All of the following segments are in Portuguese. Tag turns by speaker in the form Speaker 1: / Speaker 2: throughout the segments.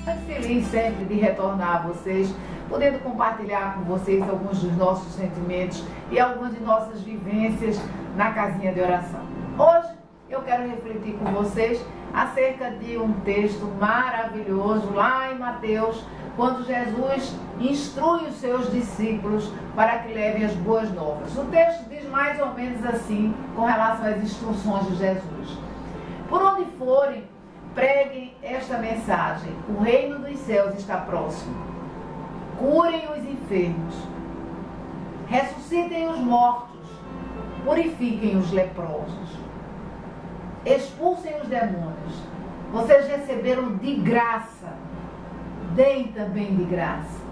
Speaker 1: Feliz sempre de retornar a vocês, podendo compartilhar com vocês alguns dos nossos sentimentos e algumas de nossas vivências na casinha de oração. Hoje eu quero refletir com vocês acerca de um texto maravilhoso lá em Mateus, quando Jesus instrui os seus discípulos para que levem as boas novas. O texto diz mais ou menos assim com relação às instruções de Jesus: por onde forem, preguem esta mensagem: o reino dos céus está próximo. Curem os enfermos, ressuscitem os mortos, purifiquem os leprosos, expulsem os demônios. Vocês receberam de graça, deem também de graça.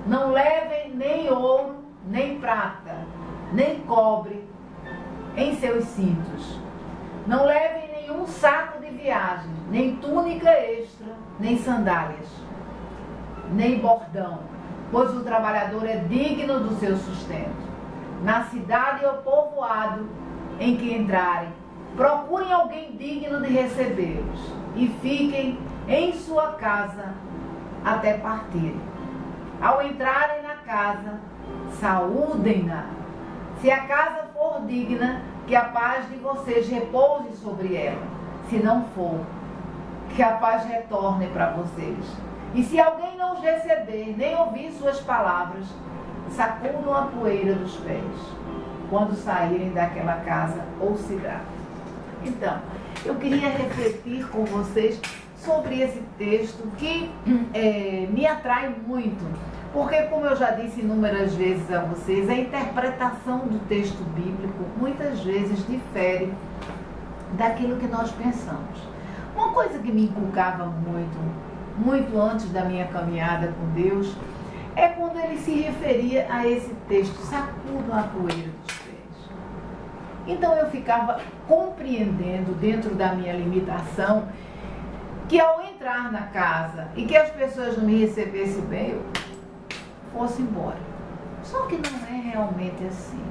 Speaker 1: Não levem nem ouro, nem prata, nem cobre em seus cintos. Não levem nenhum saco de viagem, nem túnica extra, nem sandálias, nem bordão, pois o trabalhador é digno do seu sustento. Na cidade ou povoado em que entrarem, procurem alguém digno de recebê-los e fiquem em sua casa até partirem. Ao entrarem na casa, saúdem-na. Se a casa for digna, que a paz de vocês repouse sobre ela. Se não for, que a paz retorne para vocês. E se alguém não os receber, nem ouvir suas palavras, sacudam a poeira dos pés, quando saírem daquela casa ou cidade. Então, eu queria refletir com vocês sobre esse texto que me atrai muito, porque, como eu já disse inúmeras vezes a vocês, a interpretação do texto bíblico muitas vezes difere daquilo que nós pensamos. Uma coisa que me inculcava muito antes da minha caminhada com Deus, é quando ele se referia a esse texto: sacudam a poeira dos pés. Então eu ficava compreendendo, dentro da minha limitação, que ao entrar na casa e que as pessoas não me recebessem bem, eu fosse embora. Só que não é realmente assim.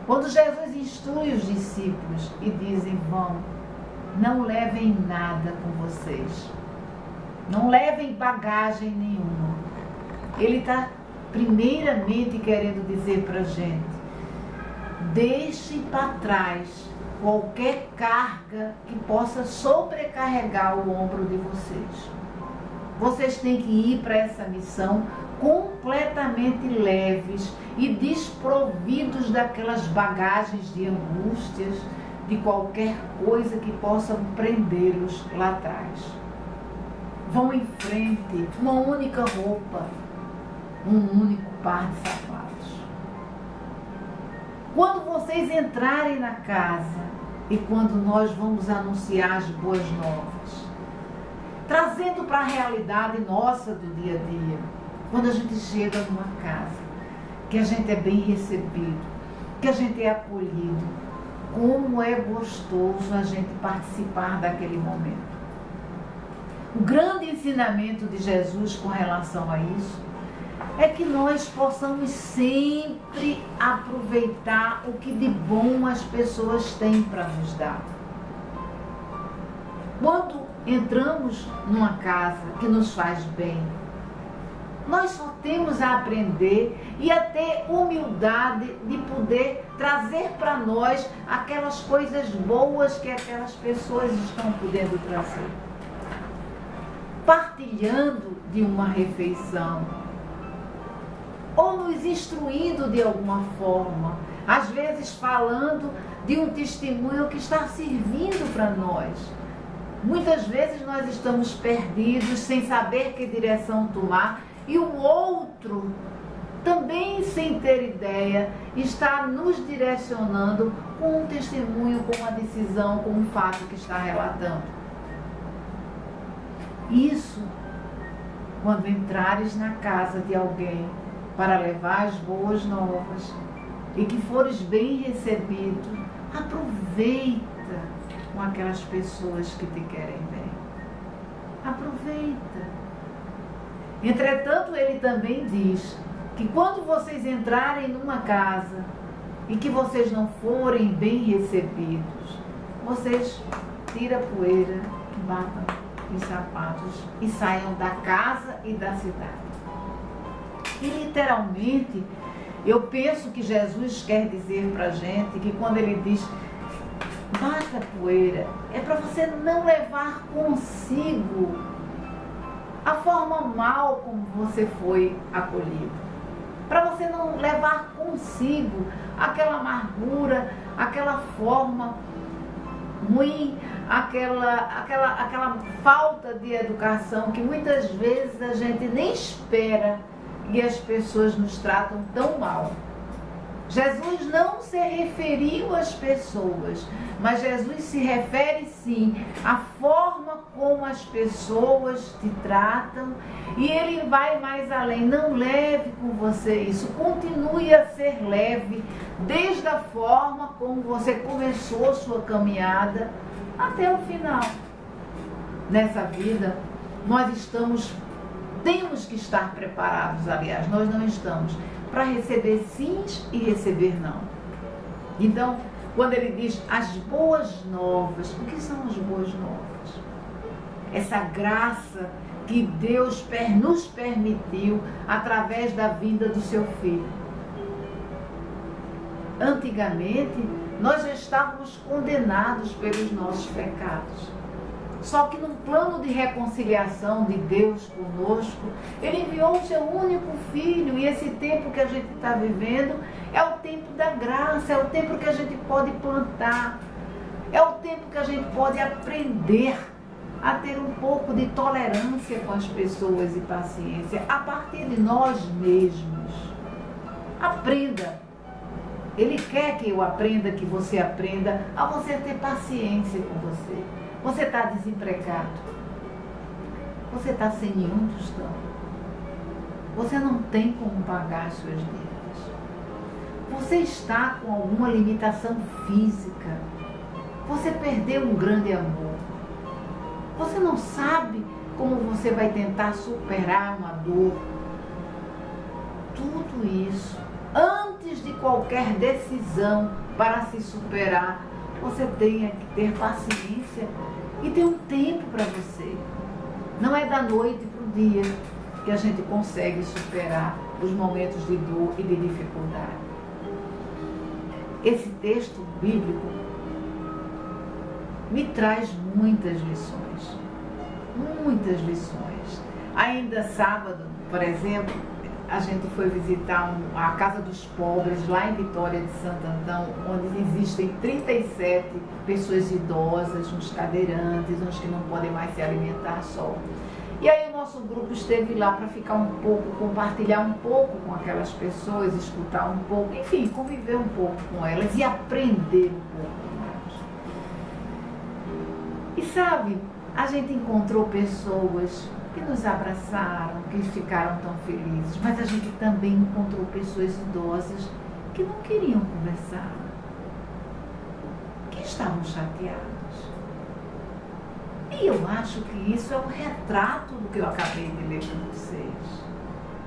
Speaker 1: Quando Jesus instrui os discípulos e dizem: vão, não levem nada com vocês, não levem bagagem nenhuma, ele está primeiramente querendo dizer para a gente: deixe para trás qualquer carga que possa sobrecarregar o ombro de vocês. Vocês têm que ir para essa missão completamente leves e desprovidos daquelas bagagens de angústias, de qualquer coisa que possa prendê-los lá atrás. Vão em frente, uma única roupa, um único par de sapatos. Quando vocês entrarem na casa e quando nós vamos anunciar as boas novas, trazendo para a realidade nossa do dia a dia, quando a gente chega numa casa, que a gente é bem recebido, que a gente é acolhido, como é gostoso a gente participar daquele momento. O grande ensinamento de Jesus com relação a isso é que nós possamos sempre aproveitar o que de bom as pessoas têm para nos dar. Quando entramos numa casa que nos faz bem, nós só temos a aprender e a ter humildade de poder trazer para nós aquelas coisas boas que aquelas pessoas estão podendo trazer. Partilhando de uma refeição, ou nos instruindo de alguma forma, às vezes falando de um testemunho que está servindo para nós. Muitas vezes nós estamos perdidos, sem saber que direção tomar, e o outro, também sem ter ideia, está nos direcionando com um testemunho, com uma decisão, com um fato que está relatando. Isso, quando entrares na casa de alguém para levar as boas novas e que fores bem recebido, aproveita com aquelas pessoas que te querem bem. Aproveita. Entretanto, ele também diz que quando vocês entrarem numa casa e que vocês não forem bem recebidos, vocês tiram a poeira e batam os sapatos e saiam da casa e da cidade. E literalmente, eu penso que Jesus quer dizer para a gente que quando ele diz bata a poeira, é para você não levar consigo a forma mal como você foi acolhido. Para você não levar consigo aquela amargura, aquela forma ruim, aquela falta de educação que muitas vezes a gente nem espera e as pessoas nos tratam tão mal. Jesus não se referiu às pessoas, mas Jesus se refere sim à forma como as pessoas te tratam, e ele vai mais além. Não leve com você isso, continue a ser leve desde a forma como você começou sua caminhada até o final. Nessa vida nós temos que estar preparados, aliás, nós não estamos, para receber sims e receber não. Então, quando ele diz as boas novas, o que são as boas novas? Essa graça que Deus nos permitiu através da vinda do seu Filho. Antigamente, nós já estávamos condenados pelos nossos pecados. Só que no plano de reconciliação de Deus conosco, ele enviou o seu único Filho, e esse tempo que a gente está vivendo é o tempo da graça, é o tempo que a gente pode plantar, é o tempo que a gente pode aprender a ter um pouco de tolerância com as pessoas e paciência, a partir de nós mesmos. Aprenda. Ele quer que eu aprenda, que você aprenda a você ter paciência com você. Você está desempregado. Você está sem nenhum tostão. Você não tem como pagar as suas dívidas. Você está com alguma limitação física. Você perdeu um grande amor. Você não sabe como você vai tentar superar uma dor. Tudo isso, antes de qualquer decisão para se superar, você tem que ter paciência e ter um tempo para você. Não é da noite para o dia que a gente consegue superar os momentos de dor e de dificuldade. Esse texto bíblico me traz muitas lições. Muitas lições. Ainda sábado, por exemplo, a gente foi visitar a Casa dos Pobres, lá em Vitória de Santo Antão, onde existem 37 pessoas idosas, uns cadeirantes, uns que não podem mais se alimentar só. E aí o nosso grupo esteve lá para ficar um pouco, compartilhar um pouco com aquelas pessoas, escutar um pouco, enfim, conviver um pouco com elas e aprender um pouco com elas. E sabe, a gente encontrou pessoas que nos abraçaram, que ficaram tão felizes, mas a gente também encontrou pessoas idosas que não queriam conversar, que estavam chateadas. E eu acho que isso é um retrato do que eu acabei de ler com vocês.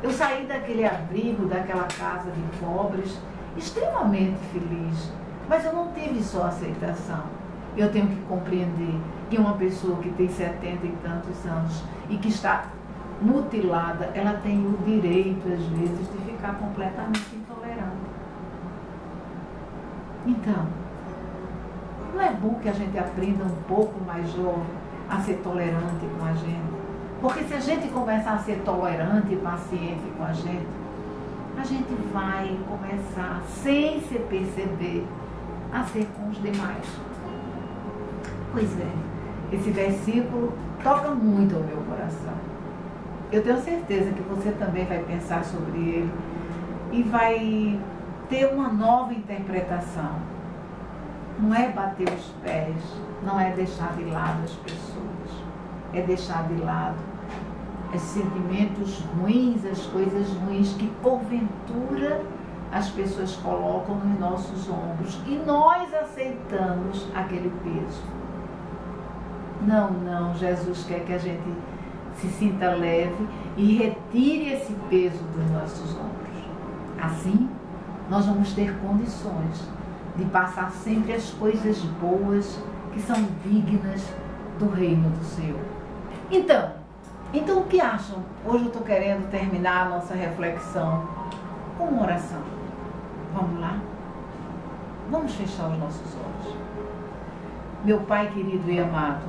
Speaker 1: Eu saí daquele abrigo, daquela casa de pobres, extremamente feliz, mas eu não tive só aceitação. Eu tenho que compreender que uma pessoa que tem 70 e tantos anos e que está mutilada, ela tem o direito, às vezes, de ficar completamente intolerante. Então, não é bom que a gente aprenda um pouco mais jovem a ser tolerante com a gente? Porque se a gente começar a ser tolerante e paciente com a gente vai começar, sem se perceber, a ser com os demais. Pois é, esse versículo toca muito ao meu coração. Eu tenho certeza que você também vai pensar sobre ele e vai ter uma nova interpretação. Não é bater os pés, não é deixar de lado as pessoas, é deixar de lado os sentimentos ruins, as coisas ruins que porventura as pessoas colocam nos nossos ombros e nós aceitamos aquele peso. Não, Jesus quer que a gente se sinta leve e retire esse peso dos nossos ombros. Assim, nós vamos ter condições de passar sempre as coisas boas que são dignas do reino do Senhor. Então o que acham? Hoje eu estou querendo terminar a nossa reflexão com uma oração. Vamos lá? Vamos fechar os nossos olhos. Meu Pai querido e amado,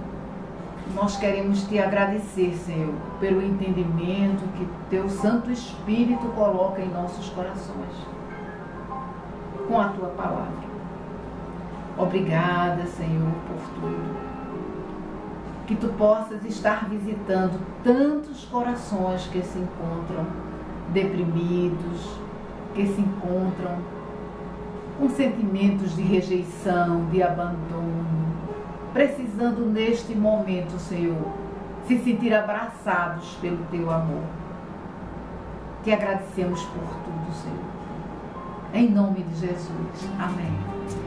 Speaker 1: nós queremos te agradecer, Senhor, pelo entendimento que teu Santo Espírito coloca em nossos corações, com a tua palavra. Obrigada, Senhor, por tudo. Que tu possas estar visitando tantos corações que se encontram deprimidos, que se encontram com sentimentos de rejeição, de abandono, precisando neste momento, Senhor, se sentir abraçados pelo teu amor. Te agradecemos por tudo, Senhor. Em nome de Jesus. Amém.